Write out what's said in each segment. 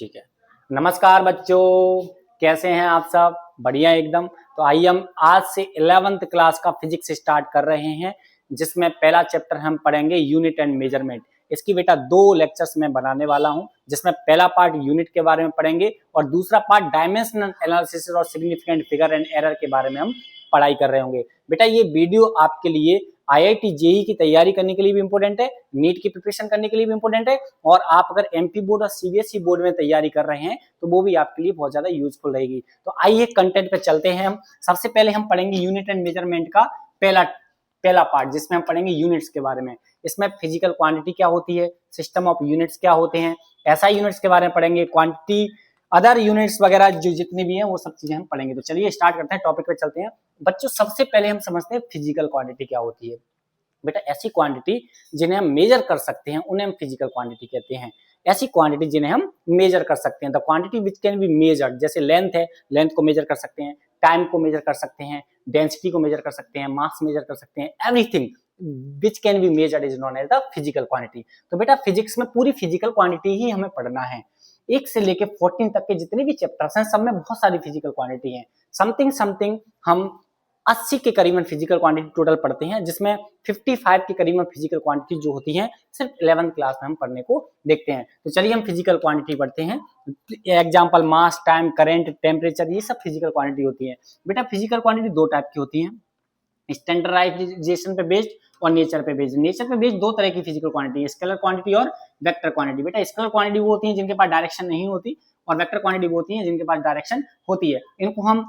ठीक है। नमस्कार बच्चों, कैसे हैं आप सब? बढ़िया एकदम। तो आइए हम आज से 11th क्लास का फिजिक्स स्टार्ट कर रहे हैं, जिसमें पहला चैप्टर हम पढ़ेंगे यूनिट एंड मेजरमेंट। इसकी बेटा 2 लेक्चर्स में बनाने वाला हूं, जिसमें पहला पार्ट यूनिट के बारे में पढ़ेंगे और दूसरा पार्ट डायमेंशनल एनालिसिस और सिग्निफिकेंट फिगर एंड एरर के बारे में हम पढ़ाई कर रहे होंगे। बेटा ये वीडियो आपके लिए आईआईटी जेईई की तैयारी करने के लिए भी इंपॉर्टेंट है, नीट की प्रिपरेशन करने के लिए भी इंपॉर्टेंट है, और आप अगर एमपी बोर्ड और सीबीएसई बोर्ड में तैयारी कर रहे हैं तो वो भी आपके लिए बहुत ज्यादा यूजफुल रहेगी। तो आइए कंटेंट पे चलते हैं। हम सबसे पहले हम पढ़ेंगे यूनिट एंड मेजरमेंट का पहला पार्ट, जिसमें हम पढ़ेंगे यूनिट्स के बारे में। इसमें फिजिकल क्वांटिटी क्या होती है, सिस्टम ऑफ यूनिट्स क्या होते हैं, एसआई यूनिट्स के बारे में पढ़ेंगे, क्वांटिटी अदर यूनिट्स वगैरह जो जितनी भी हैं वो सब चीजें हम पढ़ेंगे। तो चलिए स्टार्ट करते हैं, टॉपिक पे चलते हैं। बच्चों सबसे पहले हम समझते हैं फिजिकल क्वांटिटी क्या होती है। बेटा ऐसी क्वांटिटी जिन्हें हम मेजर कर सकते हैं उन्हें हम फिजिकल क्वांटिटी कहते हैं। ऐसी क्वांटिटी जिन्हें हम मेजर कर सकते हैं, the quantity which can be measured, जैसे लेंथ है, लेंथ को मेजर कर सकते हैं, टाइम को मेजर कर सकते हैं, डेंसिटी को मेजर कर सकते हैं, मास मेजर कर सकते हैं, everything which can be measured is known as the physical quantity. तो बेटा फिजिक्स में पूरी फिजिकल क्वांटिटी ही हमें पढ़ना है। 1 से लेके 14 तक के जितने भी चैप्टर्स हैं सब में बहुत सारी फिजिकल क्वांटिटी है। समथिंग हम 80 के करीबन फिजिकल क्वांटिटी टोटल पढ़ते हैं, जिसमें 55 के करीबन फिजिकल क्वांटिटी जो होती हैं सिर्फ 11th क्लास में हम पढ़ने को देखते हैं। तो चलिए हम फिजिकल क्वांटिटी पढ़ते हैं। एग्जांपल मास, टाइम, करंट, टेम्परेचर, ये सब फिजिकल क्वांटिटी होती है। बेटा फिजिकल क्वांटिटी 2 टाइप की होती हैं, स्टैंडर्डाइजेशन पे बेस्ड और नेचर पे बेस्ड। नेचर पे बेस्ड 2 तरह की फिजिकल क्वांटिटी है, स्केलर क्वांटिटी और वेक्टर क्वांटिटी। बेटा स्केलर क्वांटिटी वो होती है जिनके पास डायरेक्शन नहीं होती, और वेक्टर क्वांटिटी वो होती है जिनके पास डायरेक्शन होती है। इनको हम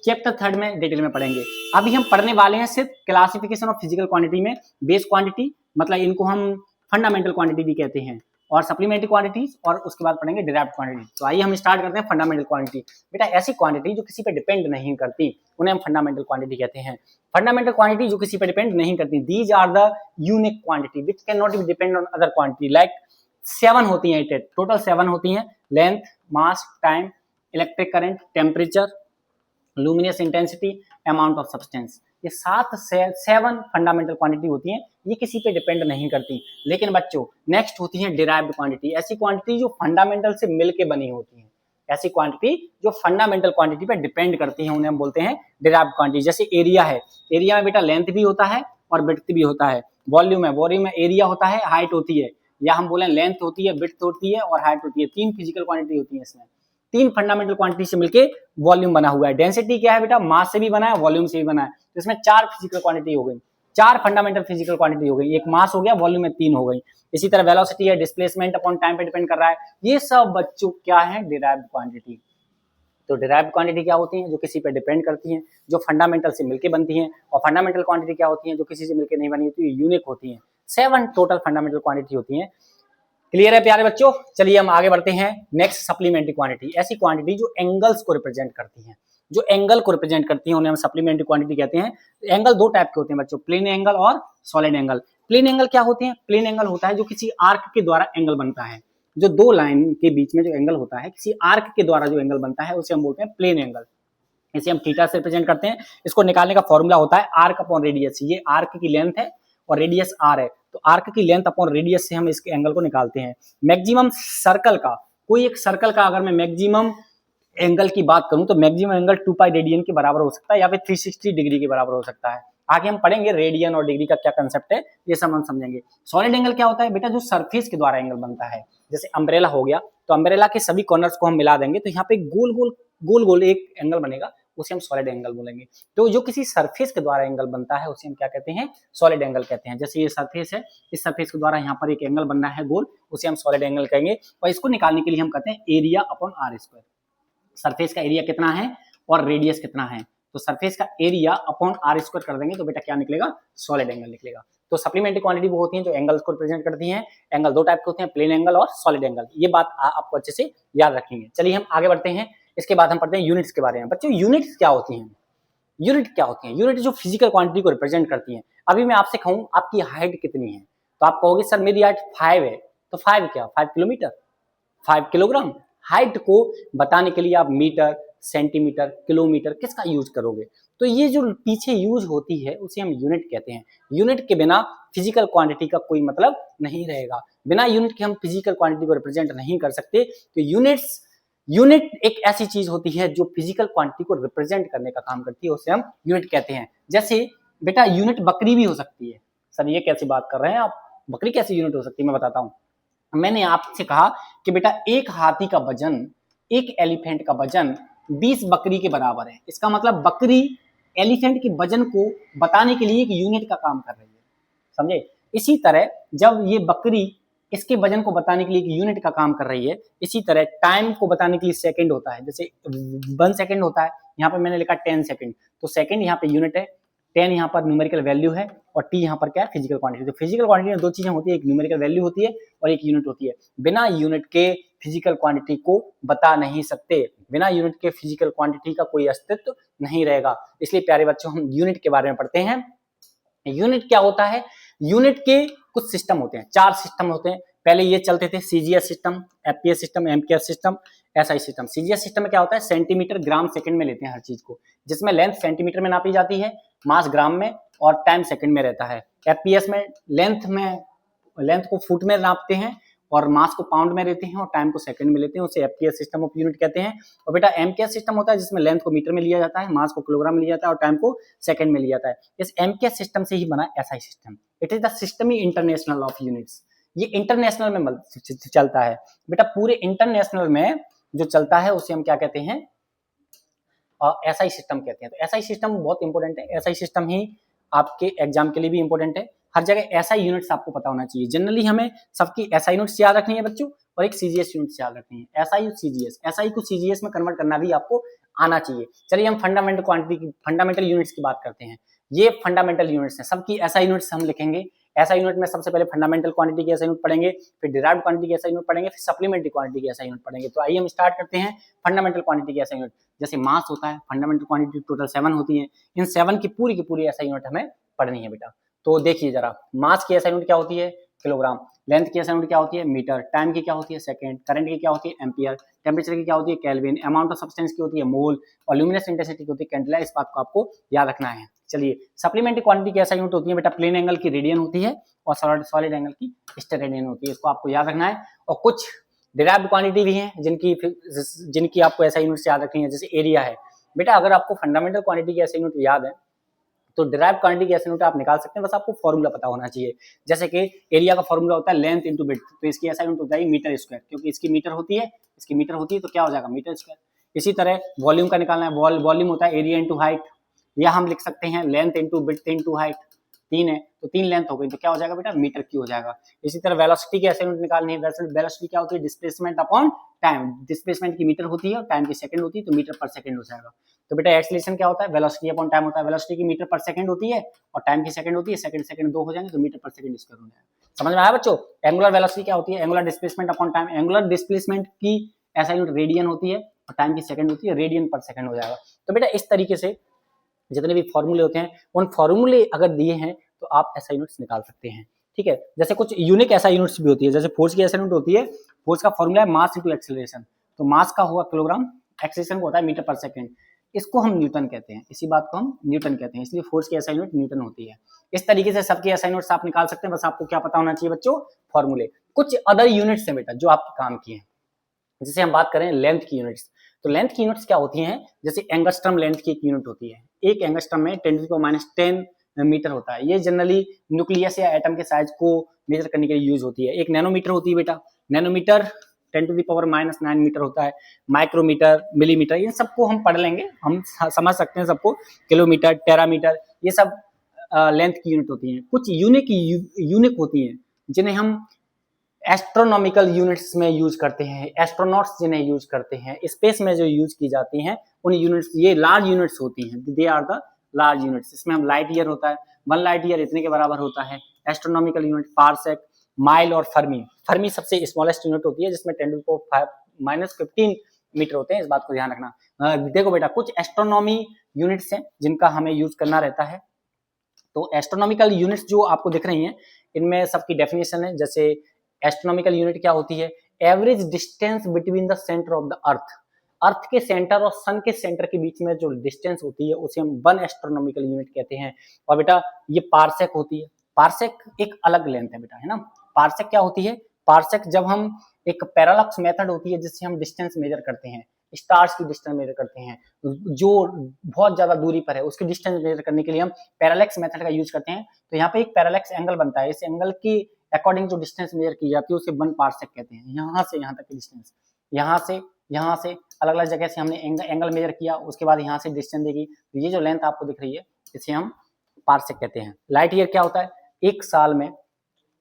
चैप्टर 3 में डिटेल में पढ़ेंगे। अभी हम पढ़ने वाले हैं सिर्फ क्लासिफिकेशन ऑफ फिजिकल क्वांटिटी में बेस क्वांटिटी, मतलब इनको हम फंडामेंटल क्वांटिटी भी कहते हैं, और सप्लीमेंट्री क्वांटिटीज, और उसके बाद पढ़ेंगे डिराइव्ड क्वांटिटी। तो आइए हम स्टार्ट करते हैं फंडामेंटल क्वांटिटी। बेटा ऐसी क्वांटिटी जो किसी पे डिपेंड नहीं करती उन्हें हम फंडामेंटल क्वांटिटी कहते हैं। फंडामेंटल क्वांटिटी जो किसी पे डिपेंड नहीं करती, these are the unique quantity which can not be depend on other quantity. Like 7 होती हैं, टोटल 7 होती हैं, length, mass, time, electric current, temperature, luminous intensity, amount of substance. ये 7 फंडामेंटल क्वांटिटी होती हैं, ये किसी पे डिपेंड नहीं करती। लेकिन बच्चों नेक्स्ट होती है डिराइव्ड क्वांटिटी, ऐसी क्वांटिटी जो फंडामेंटल से मिलके बनी होती है। ऐसी क्वांटिटी जो फंडामेंटल क्वांटिटी पे डिपेंड करती है उन्हें हम बोलते हैं डिराइव्ड क्वांटिटी। जैसे एरिया है, एरिया में बेटा लेंथ भी होता है और विड्थ भी होता है। वॉल्यूम है, वॉल्यूम में एरिया होता है, हाइट होती है, या हम बोले लेंथ होती है, विड्थ होती है और हाइट होती है। 3 फिजिकल क्वांटिटी होती है इसमें। 3 फंडामेंटल क्वांटिटी से मिलके वॉल्यूम बना हुआ है। डेंसिटी क्या है बेटा, मास से भी बना है, वॉल्यूम से भी बना है। तो इसमें 4 फिजिकल क्वांटिटी हो गई, 4 फंडामेंटल फिजिकल क्वांटिटी हो गई। एक मास हो गया, वॉल्यूम में 3 हो गई। इसी तरह वेलोसिटी है, डिस्प्लेसमेंट अपॉन टाइम पे डिपेंड कर रहा है। ये सब बच्चों क्या है, डिराइव्ड क्वांटिटी। तो डिराइव्ड क्वांटिटी क्या होती है, जो किसी पे डिपेंड करती हैं, जो फंडामेंटल से मिलके बनती हैं। और फंडामेंटल क्वांटिटी क्या होती है, जो किसी से मिलके नहीं बनी होती, यूनिक होती हैं। 7 टोटल फंडामेंटल क्वांटिटी होती हैं। क्लियर है प्यारे बच्चों? चलिए हम आगे बढ़ते हैं। नेक्स्ट सप्लीमेंट्री क्वांटिटी, ऐसी क्वांटिटी जो एंगल्स को रिप्रेजेंट करती हैं, जो एंगल को रिप्रेजेंट करती हैं उन्हें हम सप्लीमेंट्री क्वांटिटी कहते हैं। एंगल 2 टाइप के होते हैं बच्चों, प्लेन एंगल और सॉलिड एंगल। प्लेन एंगल क्या होते हैं, प्लेन एंगल होता है जो किसी आर्क के द्वारा एंगल बनता है। जो 2 लाइन के बीच में जो एंगल होता है, किसी आर्क के द्वारा जो एंगल बनता है उसे हम बोलते हैं प्लेन एंगल। इसे हम थीटा से रिप्रेजेंट करते हैं। इसको निकालने का फॉर्मूला होता है आर्क अपॉन रेडियस। ये आर्क की लेंथ है और रेडियस आर है, तो आर्क की लेंथ अपॉन रेडियस से हम इसके एंगल को निकालते हैं। मैक्सिमम सर्कल का, कोई एक सर्कल का अगर मैं मैक्सिमम एंगल की बात करूं तो मैक्सिमम एंगल 2 पाई रेडियन के बराबर हो सकता है, या फिर 360 डिग्री के बराबर हो सकता है। आगे हम पढ़ेंगे रेडियन और डिग्री का क्या कंसेप्ट है, ये सब हम समझेंगे। सॉलिड एंगल क्या होता है बेटा, जो सरफेस के द्वारा एंगल बनता है। जैसे अम्ब्रेला हो गया, तो अम्ब्रेला के सभी कॉर्नर्स को हम मिला देंगे तो यहाँ पे गोल गोल एक एंगल बनेगा, उसे हम सॉलिड एंगल बोलेंगे। तो जो किसी सरफेस के द्वारा एंगल बनता है उसे हम क्या कहते हैं, सॉलिड एंगल कहते हैं। जैसे ये सरफेस है, इस सरफेस के द्वारा यहाँ पर एक एंगल बनना है गोल, उसे हम सॉलिड एंगल कहेंगे। और इसको निकालने के लिए हम कहते हैं area upon r square. Surface का एरिया कितना है और रेडियस कितना है, तो सरफेस का एरिया अपॉन आर स्क्वायर कर देंगे तो बेटा क्या निकलेगा, सॉलिड एंगल निकलेगा। तो सप्लीमेंट्री क्वांटिटी वो होती हैं जो एंगल्स को रिप्रेजेंट करती हैं। एंगल 2 टाइप के होते हैं, प्लेन एंगल और सॉलिड एंगल। ये बात आपको अच्छे से याद रखेंगे। चलिए हम आगे बढ़ते हैं। इसके बाद हम पढ़ते हैं यूनिट्स के बारे में। बच्चों यूनिट्स क्या होती हैं, यूनिट क्या होती हैं, यूनिट जो फिजिकल क्वांटिटी को रिप्रेजेंट करती हैं। अभी मैं आपसे कहूं आपकी हाइट कितनी है, तो आप कहोगे सर मेरी हाइट 5 है, तो 5 क्या, 5 किलोमीटर, 5 किलोग्राम। हाइट को बताने के लिए आप मीटर, सेंटीमीटर, किलोमीटर किसका यूज करोगे, तो ये जो पीछे यूज होती है उसे हम यूनिट कहते हैं। यूनिट के बिना फिजिकल क्वांटिटी का कोई मतलब नहीं रहेगा, बिना यूनिट के हम फिजिकल क्वांटिटी को रिप्रेजेंट नहीं कर सकते। तो यूनिट एक ऐसी चीज होती है जो फिजिकल क्वांटिटी को रिप्रेजेंट करने का काम करती है, उसे हम यूनिट कहते हैं। जैसे बेटा यूनिट बकरी भी हो सकती है। सर ये कैसी बात कर रहे हैं आप, बकरी कैसी यूनिट हो सकती है, मैं बताता हूँ। मैंने आपसे कहा कि बेटा एक हाथी का वजन, एक एलिफेंट का वजन 20 बकरी के बराबर है। इसका मतलब बकरी एलिफेंट के वजन को बताने के लिए एक यूनिट का काम कर रही है, समझे। इसी तरह जब ये बकरी इसके वजन को बताने के लिए एक यूनिट का काम कर रही है, इसी तरह टाइम को बताने के लिए सेकंड होता है। जैसे 1 सेकंड होता है, यहाँ पर मैंने लिखा 10 सेकंड, तो सेकंड यहाँ पे यूनिट है, 10 यहाँ पर न्यूमेरिकल वैल्यू है और टी यहाँ पर क्या है, फिजिकल क्वांटिटी। तो फिजिकल क्वांटिटी में दो चीजें होती है, एक न्यूमेरिकल वैल्यू होती है और एक यूनिट होती है। बिना यूनिट के फिजिकल क्वांटिटी को बता नहीं सकते, बिना यूनिट के फिजिकल क्वांटिटी का कोई अस्तित्व नहीं रहेगा। इसलिए प्यारे बच्चों हम यूनिट के बारे में पढ़ते हैं। यूनिट क्या होता है, यूनिट के कुछ सिस्टम होते हैं, 4 सिस्टम होते हैं। पहले ये चलते थे CGS system, FPS system, MKS system, SI system. CGS system में क्या होता है, सेंटीमीटर ग्राम सेकंड में लेते हैं हर चीज को, जिसमें लेंथ सेंटीमीटर में नापी जाती है, मास ग्राम में और टाइम सेकंड में रहता है। एफपीएस में लेंथ को फुट में नापते हैं और मास को पाउंड में लेते हैं और टाइम को सेकंड में लेते हैं, उसे एफपीएस सिस्टम ऑफ यूनिट कहते हैं। और बेटा एमकेएस सिस्टम होता है जिसमें लेंथ को मीटर में लिया जाता है, मास को किलोग्राम में लिया जाता है और टाइम को सेकंड में लिया जाता है। इस एमकेएस सिस्टम से ही बना SI system. It is the system international of units. ये इंटरनेशनल में चलता है बेटा, पूरे इंटरनेशनल में जो चलता है उसे हम क्या कहते हैं, एसआई सिस्टम कहते हैं। तो एसआई सिस्टम बहुत इंपॉर्टेंट है, एसआई सिस्टम ही आपके एग्जाम के लिए भी इंपॉर्टेंट है। हर जगह एसआई यूनिट्स आपको पता होना चाहिए। जनरली हमें सबकी एसआई यूनिट्स याद रखनी है बच्चों और एक सीजीएस यूनिट्स याद रखनी है। एसआई और सीजीएस, एसआई को सीजीएस में कन्वर्ट करना भी आपको आना चाहिए। चलिए हम फंडामेंटल क्वांटिटी, फंडामेंटल यूनिट्स की बात करते हैं। ये फंडामेंटल यूनिट्स हैं, सबकी एसआई यूनिट्स हम लिखेंगे। एसआई यूनिट में सबसे पहले फंडामेंटल क्वांटिटी की एसआई यूनिट पढ़ेंगे, फिर डिराइव्ड क्वांटिटी की एसआई यूनिट पढ़ेंगे, फिर सप्लीमेंट्री क्वांटिटी की एसआई यूनिट पढ़ेंगे। तो आइए हम स्टार्ट करते हैं फंडामेंटल क्वांटिटी की एसआई यूनिट। जैसे मास होता है, फंडामेंटल क्वांटिटी टोटल 7 होती है, इन 7 की पूरी एसआई यूनिट हमें पढ़नी है बेटा। तो देखिए जरा, मास की एसआई यूनिट क्या होती है, किलोग्राम। लेंथ की एसआई यूनिट क्या होती है, मीटर। टाइम की क्या होती है, सेकंड। करंट की क्या होती है, एम्पियर। टेम्परेचर की क्या होती है, केल्विन। अमाउंट ऑफ सब्सटेंस की होती है, मोल। और ल्यूमिनस इंटेंसिटी की होती है, कैंडेला। इस बात को आपको याद रखना है। चलिए सप्लीमेंट्री क्वांटिटी की एसआई यूनिट होती है बेटा, प्लेन एंगल की रेडियन होती है और सॉलिड एंगल की स्टेरेडियन होती है। इसको आपको याद रखना है। और कुछ डिराइव्ड क्वांटिटी भी हैं जिनकी आपको एसआई यूनिट याद रखनी है। जैसे एरिया है बेटा, अगर आपको फंडामेंटल क्वांटिटी की एसआई यूनिट याद है तो डिराइव क्वांटिटी की एसआई यूनिट आप निकाल सकते हैं, बस आपको फॉर्मूला पता होना चाहिए। जैसे कि एरिया का फॉर्मूला होता है लेंथ इंटू विड्थ, तो इसकी एसआई यूनिट हो जाएगी मीटर स्क्वायर, क्योंकि इसकी मीटर होती है, इसकी मीटर होती है, तो क्या हो जाएगा, मीटर स्क्वायर। इसी तरह वॉल्यूम का निकालना है, वॉल्यूम होता है एरिया इंटू हाइट, या हम लिख सकते हैं length into width into height. 3 है तो 3 लेंथ हो गई, तो क्या हो जाएगा बेटा, मीटर क्यूब हो जाएगा। इसी तरह वेलोसिटी की एसआई यूनिट निकालनी है। वेलोसिटी क्या होती है, डिस्प्लेसमेंट अपॉन टाइम। डिस्प्लेसमेंट की मीटर होती है और टाइम की सेकंड होती है, तो मीटर पर सेकंड हो जाएगा। तो बेटा एक्सीलरेशन क्या होता है, वेलोसिटी अपॉन टाइम होता है। वेलोसिटी की मीटर पर सेकंड होती है और टाइम की सेकंड होती है, सेकंड 2 हो जाएंगे तो मीटर पर सेकंड स्क्वायर हो जाएगा। समझ में आया बच्चों। एंगुलर वेलोसिटी क्या होती है, angular displacement upon time. Angular displacement की एसआई यूनिट रेडियन होती है और टाइम की सेकंड होती है, रेडियन पर सेकंड हो जाएगा। तो बेटा इस तरीके से जितने भी फॉर्मूले होते हैं, उन फॉर्मूले अगर दिए हैं तो आप एसआई यूनिट्स निकाल सकते हैं, ठीक है। जैसे कुछ यूनिक एसआई यूनिट्स भी होती है, जैसे फोर्स की एसआई यूनिट होती है, फोर्स का फॉर्मूला है मास इनटू एक्सीलरेशन, तो मास का होगा किलोग्राम, एक्सीलरेशन को होता है मीटर पर सेकंड, इसको हम न्यूटन कहते हैं, इसी बात को हम न्यूटन कहते हैं, इसलिए फोर्स की एसआई यूनिट न्यूटन होती है। इस तरीके से सबकी एसआई यूनिट्स आप निकाल सकते हैं, बस आपको क्या पता होना चाहिए बच्चों, फॉर्मूले। कुछ अदर यूनिट्स हैं बेटा जो आपके काम की हैं, जैसे हम बात करें लेंथ की यूनिट्स, तो लेंथ की यूनिट्स क्या होती हैं, जैसे एंगस्ट्रम लेंथ की एक यूनिट होती है, एक एंगस्ट्रम में 10⁻10 मीटर होता है। ये जनरली न्यूक्लियस या एटम के साइज को मेजर करने के लिए यूज होती है। एक नैनोमीटर होती है बेटा, नैनोमीटर 10⁻⁻9 मीटर होता है। माइक्रोमीटर, मिलीमीटर, ये सबको हम पढ़ लेंगे, हम समझ सकते हैं सबको। किलोमीटर, टेरामीटर, ये सब लेंथ की यूनिट होती हैं। कुछ यूनिक होती हैं जिन्हें हम एस्ट्रोनॉमिकल यूनिट्स में यूज करते हैं, एस्ट्रोनॉट्स जिन्हें यूज करते हैं, स्पेस में जो यूज की जाती हैं उन यूनिट्स, ये लार्ज यूनिट्स होती हैं, they are the large units. इसमें हम लाइट ईयर होता है, 1 लाइट ईयर इतने के बराबर होता है। एस्ट्रोनॉमिकल यूनिट पारसेक, माइल और फर्मी। फर्मी सबसे स्मॉलेस्ट यूनिट होती है जिसमें 10⁻⁻15 मीटर होते हैं, इस बात को ध्यान रखना। देखो बेटा कुछ एस्ट्रोनॉमी यूनिट्स हैं जिनका हमें यूज करना रहता है। तो एस्ट्रोनॉमिकल यूनिट्स जो आपको दिख रही हैं इनमें सबकी डेफिनेशन है। जैसे एस्ट्रोनॉमिकल यूनिट क्या होती है, average distance between the centre of the earth. Earth के सेंटर और सन के सेंटर के बीच में जो डिस्टेंस होती है उसे हम 1 एस्ट्रोनॉमिकल यूनिट कहते हैं। और बेटा ये पार्सेक होती है। पार्सेक एक अलग लेंथ है बेटा, है ना। पार्सेक क्या होती है? पार्सेक जब हम एक पैरालक्स मेथड होती है जिससे हम डिस्टेंस मेजर करते हैं, स्टार्स की डिस्टेंस मेजर करते हैं, जो बहुत ज्यादा दूरी पर है उसकी डिस्टेंस मेजर करने के लिए हम पैरालक्स मेथड का यूज करते हैं। तो यहाँ पे एक पैरालक्स एंगल बनता है, इस एंगल की अकॉर्डिंग जो डिस्टेंस मेजर की जाती है उसे 1 पार्सेक कहते हैं। यहाँ से यहाँ तक की डिस्टेंस, यहाँ से अलग अलग जगह से हमने एंगल मेजर किया, उसके बाद यहाँ से डिस्टेंस देगी, तो ये जो लेंथ आपको दिख रही है इसे हम पार्सेक कहते हैं। लाइट ईयर क्या होता है? एक साल में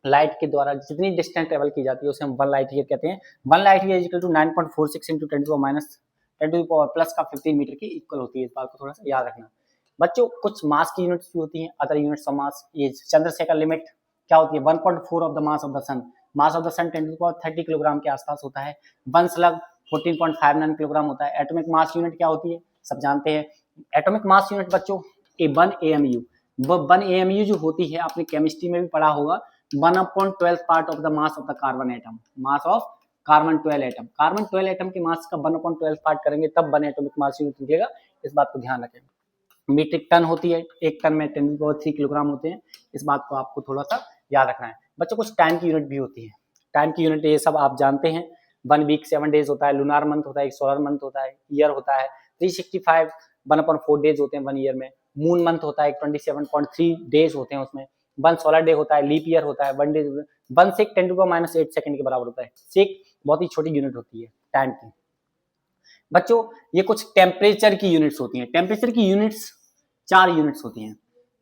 लाइट के द्वारा जितनी डिस्टेंस ट्रेवल की जाती है उसे हम 1 लाइट ईयर कहते हैं। 1 light year equal to 9.46 into 10 to power plus का 15 मीटर की इक्वल होती है। इस बात को थोड़ा सा याद रखना। बच्चों कुछ मास की यूनिट्स भी होती हैं, अदर यूनिट्स ऑफ मास। ये चंद्रशेखर लिमिट क्या होती है? 1.4 of the mass of the sun. Mass of the sun 10 to power 30 kilogram के आसपास होता है। वन स्लग 14.59 किलोग्राम होता है। एटॉमिक मास यूनिट क्या होती है? सब जानते हैं। एटॉमिक मास यूनिट बच्चों 1 AMU, वो 1 AMU जो होती है आपने केमिस्ट्री में भी पढ़ा होगा, 1/12 part of the mass of the carbon atom. Mass of carbon 12 atom, carbon 12 atom के मास का 1/12 पार्ट करेंगे तब 1 एटॉमिक मास यूनिट निकलेगा। इस बात को ध्यान रखें। मीट्रिक टन होती है, एक टन में 10³ किलोग्राम होते हैं। इस बात को आपको थोड़ा सा याद रखना है। बच्चों कुछ टाइम की यूनिट भी होती है। टाइम की यूनिट ये सब आप जानते हैं। 1 वीक 7 डेज होता है, लूनार मंथ होता है, एक सोलर मंथ होता है, ईयर होता है 365 1/4 डेज होते हैं 1 ईयर में। मून मंथ होता है 27.3 डेज होते हैं उसमें। 1 सोलर डे होता है, लीप ईयर होता है, 1 डे। 1 सेक 10⁻⁸ सेकंड के बराबर होता है। सेक बहुत ही छोटी यूनिट होती है टाइम की। बच्चों ये कुछ टेम्परेचर की यूनिट्स होती हैं। टेम्परेचर की यूनिट्स 4 यूनिट्स होती हैं।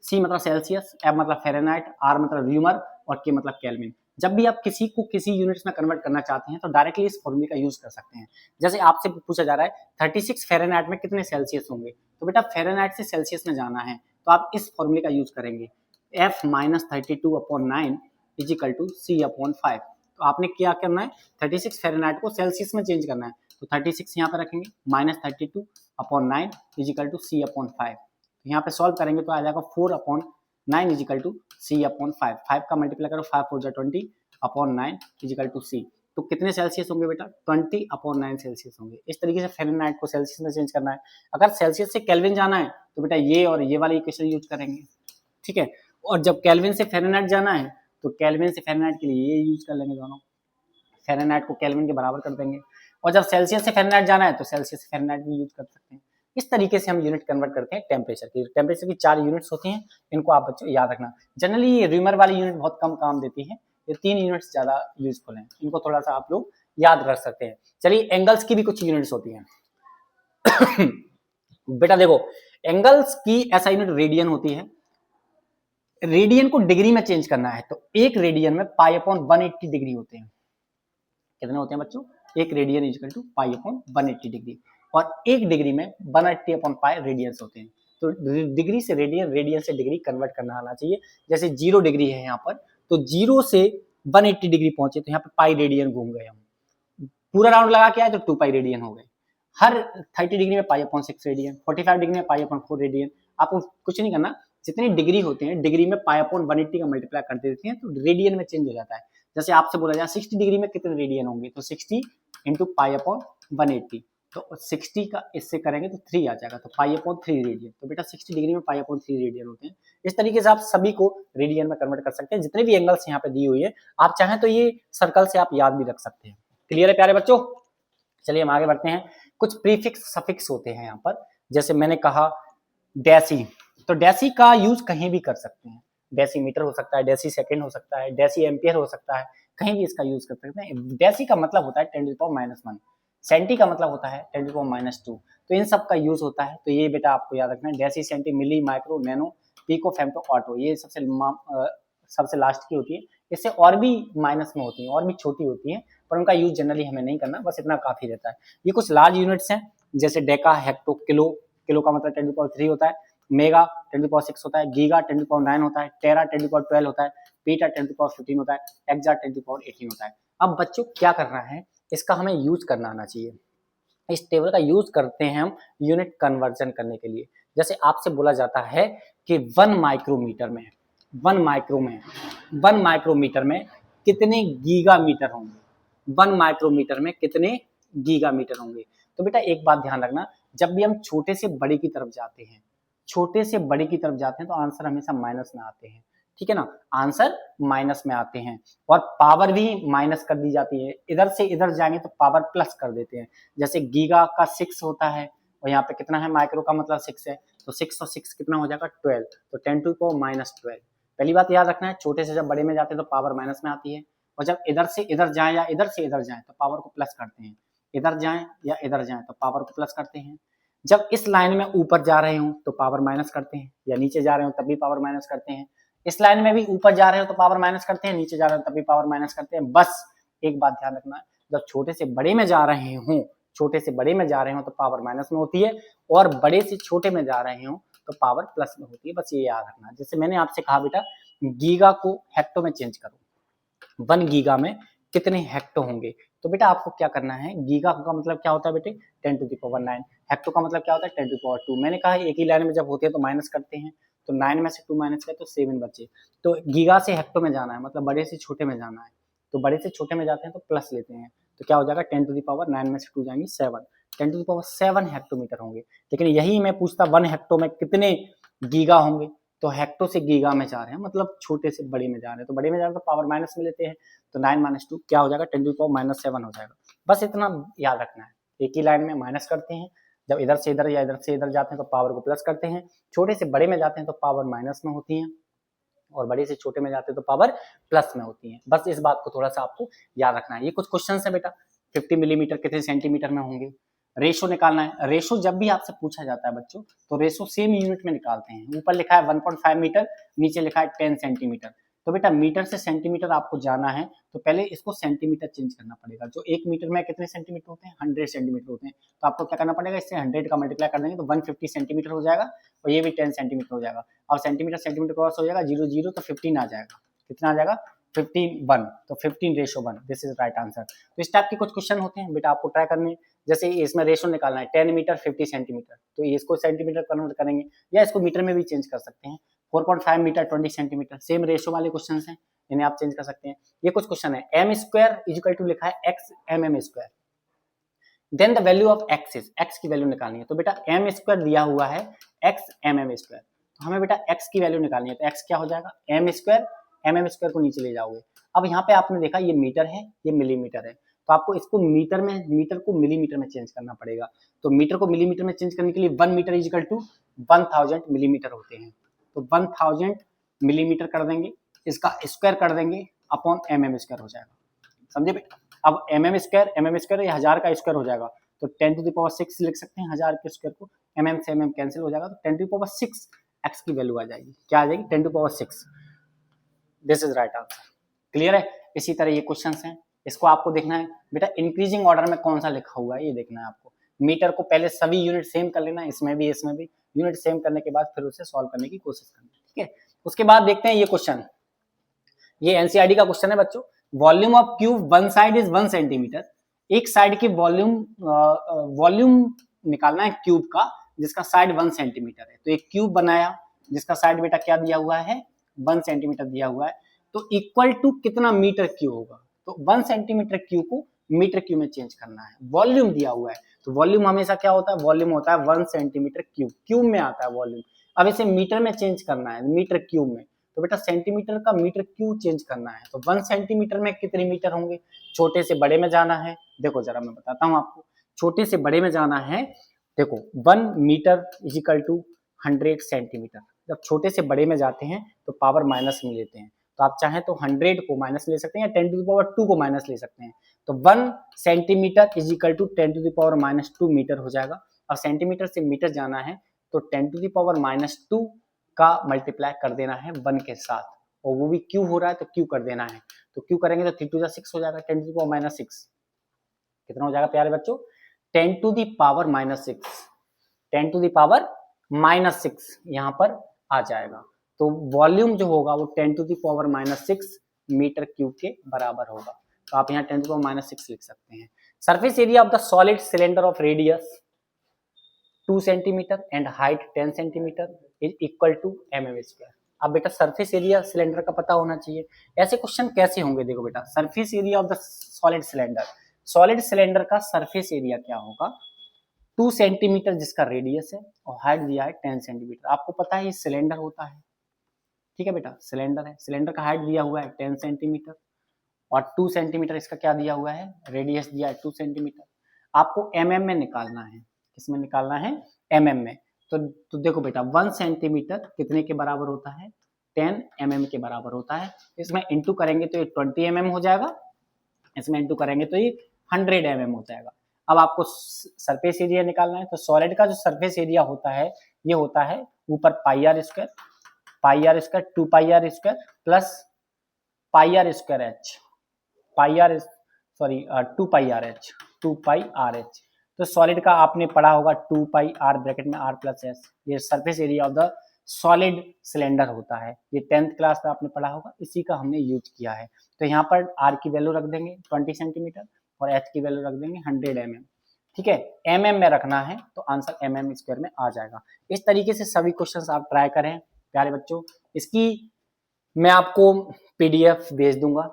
C मतलब सेल्सियस, F मतलब फ़ारेनहाइट, R मतलब र्यूमर और K मतलब केल्विन। जब भी आप किसी को किसी यूनिट्स में कन्वर्ट करना चाहते हैं तो डायरेक्टली इस फॉर्मूले का यूज कर सकते हैं। जैसे आपसे पूछा जा रहा है 36 फ़ारेनहाइट में कितने सेल्सियस होंगे, तो बेटा फ़ारेनहाइट से सेल्सियस में जाना है तो आप इस फॉर्मूले का यूज करेंगे। F - 32/9 = C/5। तो आपने क्या करना है? 36 फ़ारेनहाइट को सेल्सियस में चेंज करना है, तो 36 यहाँ पर रखेंगे, -32/9 = C/5। यहाँ पे सॉल्व करेंगे तो आ जाएगा 4/9 = C/5। 5 का मल्टीप्लाई करो, 5 4 20/9 = C। तो कितने सेल्सियस होंगे बेटा? 20/9 सेल्सियस होंगे। इस तरीके से फ़ारेनहाइट को सेल्सियस में चेंज करना है। अगर सेल्सियस से केल्विन जाना है तो बेटा ये और ये वाली इक्वेशन यूज करेंगे, ठीक है। और जब केल्विन से फ़ारेनहाइट जाना है तो केल्विन से फ़ारेनहाइट के लिए ये यूज कर लेंगे दोनों। फ़ारेनहाइट को केल्विन के बराबर कर देंगे। और जब सेल्सियस से फ़ारेनहाइट जाना है तो सेल्सियस से फ़ारेनहाइट भी यूज कर सकते हैं। इस तरीके से हम यूनिट कन्वर्ट करते हैं टेम्परेचर की। टेम्परेचर की 4 यूनिट्स होती हैं, इनको आप बच्चों याद रखना। जनरली ये र्यूमर वाली यूनिट बहुत कम काम देती है, ये 3 यूनिट्स ज्यादा यूजफुल हैं, इनको थोड़ा सा आप लोग याद रख सकते हैं। चलिए एंगल्स की भी कुछ यूनिट्स होती हैं। बेटा देखो एंगल्स की ऐसा यूनिट रेडियन होती है। रेडियन को डिग्री में चेंज करना है तो एक रेडियन में π/180 डिग्री होते हैं। कितने होते हैं बच्चों? एक रेडियन इक्वल टू π/180 डिग्री और एक डिग्री में 180/π रेडियंस होते हैं। तो डिग्री से रेडियन, रेडियन से डिग्री कन्वर्ट करना आना चाहिए। जैसे 0 डिग्री है यहाँ पर, तो 0 से 180 डिग्री पहुंचे तो यहाँ पे पाई रेडियन घूम गए हम। पूरा राउंड लगा के आए तो 2 पाई रेडियन हो गए। हर 30 डिग्री में π/6 रेडियन, 45 डिग्री में π/4 रेडियन। आपको कुछ नहीं करना, जितनी डिग्री होते हैं डिग्री में π/180 का मल्टीप्लाई कर देते हैं तो रेडियन में चेंज हो जाता है। जैसे आपसे बोला जाए 60 डिग्री में कितने रेडियन होंगे, तो 60 × π/180, तो 60 का इससे करेंगे तो 3 आ जाएगा, तो π/3 रेडियन। तो बेटा 60 डिग्री में π/3 रेडियन होते हैं। इस तरीके से आप सभी को रेडियन में कन्वर्ट कर सकते हैं। जितने भी एंगल्स यहाँ पे दी हुई है आप चाहें तो ये सर्कल से आप याद भी रख सकते हैं। क्लियर है प्यारे बच्चों? चलिए हम आगे बढ़ते हैं। कुछ प्रीफिक्स सफिक्स होते हैं यहाँ पर, जैसे मैंने कहा डेसी, तो डेसी का यूज कहीं भी कर सकते हैं। डेसीमीटर हो सकता है, डेसी सेकंड हो सकता है, डेसी एम्पियर हो सकता है, कहीं भी इसका यूज कर सकते हैं। डेसी का मतलब होता है 10⁻⁻1, सेंटी का मतलब होता है 10⁻², तो इन सब का यूज होता है। तो ये बेटा आपको याद रखना है, deci, centi, milli, micro, nano, pico, femto, atto, ये सबसे लास्ट की होती है। इससे और भी माइनस में होती है, और भी छोटी होती है, पर उनका यूज जनरली हमें नहीं करना, बस इतना काफी रहता है। ये कुछ लार्ज यूनिट्स हैं, जैसे डेका, हेक्टो, किलो, किलो का मतलब 10⁻³ होता है, मेगा 10⁻6 होता है, गीगा 10⁻9 होता है, टेरा 10⁻12 होता है, पीटा 10⁻15 होता है, एक्सा 10⁻18 होता है। अब बच्चों क्या करना है, इसका हमें यूज करना आना चाहिए। इस टेबल का यूज करते हैं हम यूनिट कन्वर्जन करने के लिए। जैसे आपसे बोला जाता है कि 1 माइक्रोमीटर में 1 माइक्रोमीटर में कितने गीगामीटर होंगे, 1 माइक्रोमीटर में कितने गीगामीटर होंगे। तो बेटा एक बात ध्यान रखना, जब भी हम छोटे से बड़े की तरफ जाते हैं, छोटे से बड़े की तरफ जाते हैं तो आंसर हमेशा माइनस में आते हैं, ठीक है ना, आंसर माइनस में आते हैं। और पावर भी माइनस कर दी जाती है, इधर से इधर जाएंगे तो पावर प्लस कर देते हैं। जैसे गीगा का 6 होता है और यहाँ पे कितना है, माइक्रो का मतलब 6 है, तो 6 और 6 कितना हो जाएगा 12, तो 10 टू पावर -12। पहली बात याद रखना है, छोटे से जब बड़े में जाते हैं तो पावर माइनस में आती है, और जब इधर से इधर जाए या इधर से इधर जाए तो पावर को प्लस करते हैं, इधर जाएं या इधर जाएं तो पावर को प्लस करते हैं। जब इस लाइन में ऊपर जा रहे हो तो पावर माइनस करते हैं, या नीचे जा रहे हो तब भी पावर माइनस करते हैं। इस लाइन में भी ऊपर जा रहे हो तो पावर माइनस करते हैं, नीचे जा रहे हो तब भी पावर माइनस करते हैं। बस एक बात ध्यान रखना, जब छोटे से बड़े में जा रहे हो, छोटे से बड़े में जा रहे हो तो पावर माइनस में होती है, और बड़े से छोटे में जा रहे हो तो पावर प्लस में होती है। बस ये याद रखना। जैसे मैंने आपसे कहा बेटा, गीगा को हेक्टो में चेंज करो, 1 गीगा में कितने हेक्टो होंगे, तो बेटा आपको क्या करना है, गीगा का मतलब क्या होता है बेटे 10 टू द पावर 9, हेक्टो का मतलब क्या होता है 10 टू द पावर 2। मैंने कहा एक ही लाइन में जब होती है तो माइनस करते हैं, तो 9 में से 2 माइनस किया तो 7 बचे। तो गीगा से हेक्टो में जाना है, मतलब बड़े से छोटे में जाना है, तो बड़े से छोटे में जाते हैं तो प्लस लेते हैं, तो क्या हो जाएगा 10 टू द पावर 9 में से 2 जाएंगे 7, 10 टू द पावर 7 हेक्टोमीटर होंगे। लेकिन यही मैं पूछता 1 हेक्टो में कितने गीगा होंगे, तो हेक्टो से गीगा में जा रहे हैं, मतलब छोटे से बड़े में जा रहे हैं, तो बड़े में जा रहे हैं तो पावर माइनस में लेते हैं, तो 9 - 2 क्या हो जाएगा 10 टू द पावर -7 हो जाएगा। बस इतना याद रखना है, एक ही लाइन में माइनस करते हैं, जब इधर से इधर या इधर से इधर जाते हैं तो पावर को प्लस करते हैं, छोटे से बड़े में जाते हैं तो पावर माइनस में होती है, और बड़े से छोटे में जाते हैं तो पावर प्लस में होती है। बस इस बात को थोड़ा सा आपको याद रखना है। ये कुछ क्वेश्चन है बेटा, 50 मिलीमीटर कितने सेंटीमीटर में होंगे, रेशो निकालना है। रेशो जब भी आपसे पूछा जाता है बच्चों, तो रेशो सेम यूनिट में निकालते हैं। ऊपर लिखा है 1.5 मीटर, नीचे लिखा है 10 सेंटीमीटर। तो बेटा मीटर से सेंटीमीटर आपको जाना है, तो पहले इसको सेंटीमीटर चेंज करना पड़ेगा। जो 1 मीटर में कितने सेंटीमीटर होते हैं, 100 सेंटीमीटर होते हैं, तो आपको क्या करना पड़ेगा, इससे 100 का मल्टीप्लाई कर देंगे तो 150 सेंटीमीटर हो जाएगा, और ये भी 10 सेंटीमीटर हो जाएगा, और सेंटीमीटर सेंटीमीटर क्रॉस हो जाएगा, 0 0 तो 15 आ जाएगा। कितना आ जाएगा 15 तो 15:1, दिस इज राइट आंसर। तो इस टाइप के कुछ क्वेश्चन होते हैं बेटा, आपको ट्राई करने। जैसे इसमें रेशो निकालना है 10 मीटर 50 सेंटीमीटर, तो इसको सेंटीमीटर कन्वर्ट करेंगे, या इसको मीटर में भी चेंज कर सकते हैं। 4.5 मीटर 20 सेंटीमीटर, सेम रेशो वाले क्वेश्चन हैं, इन्हें आप चेंज कर सकते हैं। ये कुछ क्वेश्चन है, m स्क्वायर इक्वल टू लिखा है x mm square, then the value of x is, x की वैल्यू निकालनी है। तो बेटा m स्क्वायर दिया हुआ है x mm स्क्वायर, तो हमें बेटा x की वैल्यू निकालनी है, तो x क्या हो जाएगा m स्क्वायर, mm स्क्वायर को नीचे ले जाओगे। अब यहाँ पे आपने देखा ये मीटर है, ये मिलीमीटर है, तो आपको इसको मीटर में, मीटर को मिलीमीटर में चेंज करना पड़ेगा। तो मीटर को मिलीमीटर में चेंज करने के लिए 1 मीटर इक्वल टू 1000 मिलीमीटर होते हैं, तो 1000 मिलीमीटर कर देंगे, इसका स्क्वायर कर देंगे अपॉन mm स्क्वायर हो जाएगा, समझे बेटा। अब mm स्क्वायर या 1000 का स्क्वायर हो जाएगा, तो 10 टू द पावर 6 लिख सकते हैं 1000 के स्क्वायर को, mm से mm कैंसिल हो जाएगा, तो 10 टू द पावर 6 x की वैल्यू आ जाएगी, क्या आ जाएगी 10 to the power 6। This is right answer, clear है। इसी तरह ये क्वेश्चंस हैं, इसको आपको देखना है बेटा, इंक्रीजिंग ऑर्डर में कौन सा लिखा हुआ है ये देखना है आपको। मीटर को पहले सभी यूनिट सेम कर लेना, इसमें भी यूनिट सेम करने के बाद फिर उसे सॉल्व करने की कोशिश करना, ठीक है। उसके बाद देखते हैं ये क्वेश्चन, ये एनसीईआरटी का क्वेश्चन है बच्चों। Volume of cube one side is 1 centimetre, एक साइड की वॉल्यूम निकालना है क्यूब का जिसका साइड 1 सेंटीमीटर है। तो एक क्यूब बनाया जिसका साइड बेटा क्या दिया हुआ है 1 सेंटीमीटर दिया हुआ है, तो इक्वल टू कितना मीटर क्यूब होगा, तो 1 सेंटीमीटर क्यूब को मीटर क्यूब में चेंज करना है। वॉल्यूम दिया हुआ है, तो वॉल्यूम हमेशा क्या होता है, वॉल्यूम होता है 1 सेंटीमीटर क्यूब, क्यूब में आता है वॉल्यूम। अब इसे मीटर में चेंज करना है, मीटर क्यूब में, तो बेटा सेंटीमीटर का मीटर क्यूब चेंज करना है, तो 1 सेंटीमीटर में कितने मीटर होंगे, छोटे से बड़े में जाना है। देखो जरा मैं बताता हूँ आपको, छोटे से बड़े में जाना है, देखो 1 metre is equal to 100 centimetre. जब छोटे से बड़े में जाते हैं तो पावर माइनस में लेते हैं, तो आप चाहें तो 100 को माइनस ले सकते हैं या 10 टू द पावर 2 को माइनस ले सकते हैं। तो 1 centimetre is equal to 10 to the power -2 metre हो जाएगा। और सेंटीमीटर से मीटर जाना है तो 10 टू द पावर -2 का मल्टीप्लाई कर देना है 1 के साथ, और वो भी क्यू हो रहा है तो क्यू कर देना है, तो क्यू करेंगे तो 3 टू द 6 हो जाएगा, 10 टू द पावर -6 कितना हो जाएगा प्यारे बच्चों, 10 to the power -6, 10 to the power -6 यहाँ पर आ जाएगा। तो वॉल्यूम जो होगा वो 10 to the power -6 metre cube के बराबर होगा, तो आप यहाँ 10 टू द पावर -6 लिख सकते हैं। Surface area of the solid cylinder of radius 2 centimetre and height 10 centimetre is equal to mm square. अब बेटा सरफेस एरिया सिलेंडर का पता होना चाहिए। ऐसे क्वेश्चन कैसे होंगे, देखो बेटा surface area of the solid cylinder, solid cylinder का सरफेस एरिया क्या होगा, 2 सेंटीमीटर जिसका रेडियस है और हाइट दिया है 10 सेंटीमीटर। आपको पता है ये सिलेंडर होता है, ठीक है बेटा, सिलेंडर है, सिलेंडर का हाइट दिया हुआ है 10 सेंटीमीटर और 2 सेंटीमीटर इसका क्या दिया हुआ है, रेडियस दिया है 2 सेंटीमीटर। आपको एमएम में निकालना है, किसमें निकालना है, एमएम में। तो देखो बेटा 1 सेंटीमीटर कितने के बराबर होता है, 10 mm के बराबर होता है। इसमें इंटू करेंगे तो ये 20 mm हो जाएगा, इसमें इंटू करेंगे तो ये 100 mm हो जाएगा। अब आपको सरफेस एरिया निकालना है, तो सॉलिड का जो सरफेस एरिया होता है ये होता है ऊपर pi R square 2 pi R square plus pi R square H, pi R sorry 2 pi R H. तो सॉलिड का आपने पढ़ा होगा 2 पाई आर ब्रैकेट में आर प्लस एस, ये surface area of the solid cylinder होता है, ये 10th क्लास में आपने पढ़ा होगा, इसी का हमने यूज किया है। तो यहाँ पर आर की वैल्यू रख देंगे 20 सेंटीमीटर और एच की वैल्यू रख देंगे 100 mm, ठीक है, mm में रखना है तो आंसर mm स्क्वायर में आ जाएगा। इस तरीके से सभी क्वेश्चंस आप ट्राई करें प्यारे बच्चों। इसकी मैं आपको पीडीएफ भेज दूंगा,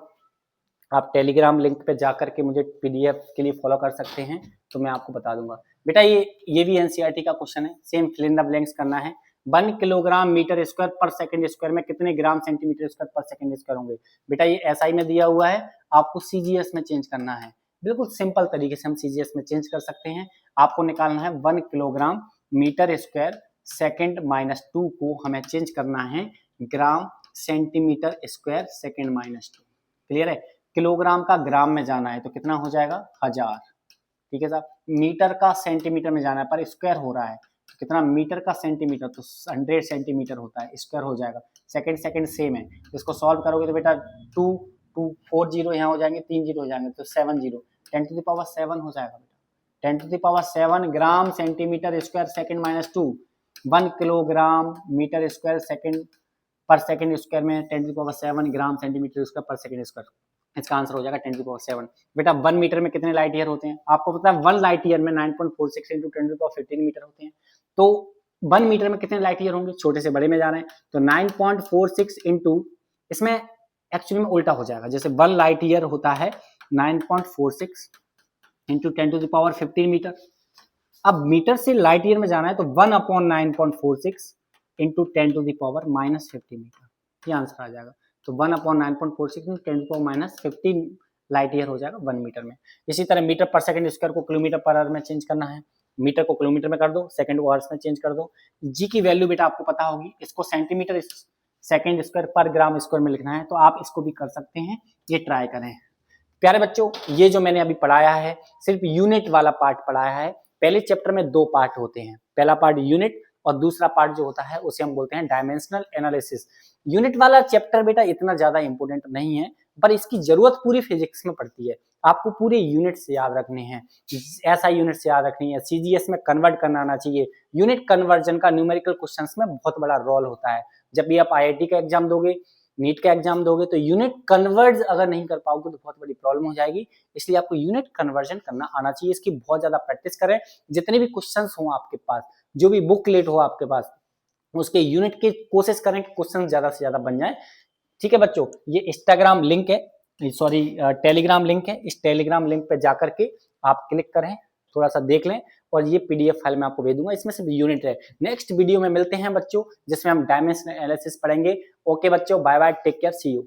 आप टेलीग्राम लिंक पे जाकर के मुझे पीडीएफ के लिए फॉलो कर सकते हैं, तो मैं आपको बता दूंगा। बेटा ये भी एनसीईआरटी का क्वेश्चन है, same fill in the blanks करना है। 1 किलोग्राम मीटर स्क्वायर पर सेकंड स्क्वायर में कितने ग्राम सेंटीमीटर स्क्वायर पर सेकंड स्क्वायर होंगे। बेटा ये एसआई में दिया हुआ है, आपको सीजीएस में चेंज करना है। बिल्कुल सिंपल तरीके से हम सीजीएस में चेंज कर सकते हैं। आपको निकालना है 1 किलोग्राम मीटर स्क्वायर सेकेंड -2 को हमें चेंज करना है ग्राम सेंटीमीटर स्क्वायर सेकेंड -2। क्लियर है, किलोग्राम का ग्राम में जाना है तो कितना हो जाएगा 1000, ठीक है साहब। मीटर का सेंटीमीटर में जाना है, पर स्क्वायर हो रहा है तो कितना मीटर का सेंटीमीटर, तो 100 सेंटीमीटर होता है, स्क्वायर हो जाएगा। सेकंड सेम है, इसको सॉल्व करोगे तो बेटा 4 जीरो यहाँ हो जाएंगे, 3 जीरो हो जाएंगे तो 7 जीरो, 10 to the power 7 हो जाएगा बेटा। 10 to the power 7 gram centimetre square second -2, 1 kilogram metre square second पर सेकेंड स्क्वायर में 10 to the power 7 gram centimetre square पर सेकेंड स्क्वायर, इसका आंसर हो जाएगा 10 to the power 7। बेटा 1 मीटर में कितने लाइट ईयर होते हैं, आपको पता है 1 लाइट ईयर में 9.46 into 10 to the power 15 metre होते हैं। तो 1 मीटर में कितने लाइट ईयर होंगे, छोटे से बड़े में जा रहे हैं तो 9.46 इंटू, इसमें एक्चुअली में उल्टा हो जाएगा, जैसे 1 लाइट ईयर होता है 9.46 into 10 to the power 15 metre. अब मीटर से लाइट ईयर में जाना है तो 1/9.46 into 10 to the power -50 metre, ये आंसर आ जाएगा। तो 1/9.46 into 10 to the power -15 light year हो जाएगा 1 मीटर में। इसी तरह मीटर पर सेकंड स्क्वायर को किलोमीटर पर आवर में चेंज करना है, मीटर को किलोमीटर में कर दो, सेकंड को आवर्स में चेंज कर दो। जी की वैल्यू बेटा आपको पता होगी, इसको सेंटीमीटर सेकंड स्क्वायर पर ग्राम स्क्वायर में लिखना है, तो आप इसको भी कर सकते हैं, ये ट्राई करें। प्यारे बच्चों ये जो मैंने अभी पढ़ाया है सिर्फ यूनिट वाला पार्ट पढ़ाया है। पहले चैप्टर में 2 पार्ट होते हैं, पहला पार्ट यूनिट और दूसरा पार्ट जो होता है उसे हम बोलते हैं डायमेंशनल एनालिसिस। यूनिट वाला चैप्टर बेटा इतना ज्यादा इंपॉर्टेंट नहीं है, पर इसकी जरूरत पूरी फिजिक्स में पड़ती है, आपको पूरे यूनिट से याद रखने हैं, ऐसा यूनिट से याद रखनी है, सीजीएस में कन्वर्ट करना आना चाहिए। यूनिट कन्वर्जन का न्यूमेरिकल क्वेश्चंस में बहुत बड़ा रोल होता है। जब भी आप आईआईटी का एग्जाम दोगे, नीट का एग्जाम दोगे, तो यूनिट कन्वर्ज अगर नहीं कर पाओगे तो बहुत बड़ी प्रॉब्लम हो जाएगी, इसलिए आपको यूनिट कन्वर्जन करना आना चाहिए। इसकी बहुत ज्यादा प्रैक्टिस करें, जितने भी क्वेश्चंस हो आपके पास, जो भी बुकलेट हो आपके पास, उसके यूनिट की कोशिश करें कि क्वेश्चन ज्यादा से ज्यादा बन जाए। ठीक है बच्चों, ये इंस्टाग्राम लिंक है, सॉरी टेलीग्राम लिंक है, इस टेलीग्राम लिंक पे जाकर के आप क्लिक करें, थोड़ा सा देख लें, और ये पीडीएफ फाइल मैं आपको भेज दूंगा, इसमें सिर्फ यूनिट है। नेक्स्ट वीडियो में मिलते हैं बच्चों, जिसमें हम डायमेंशनल एनालिसिस पढ़ेंगे। ओके बच्चों, bye bye, take care, see you.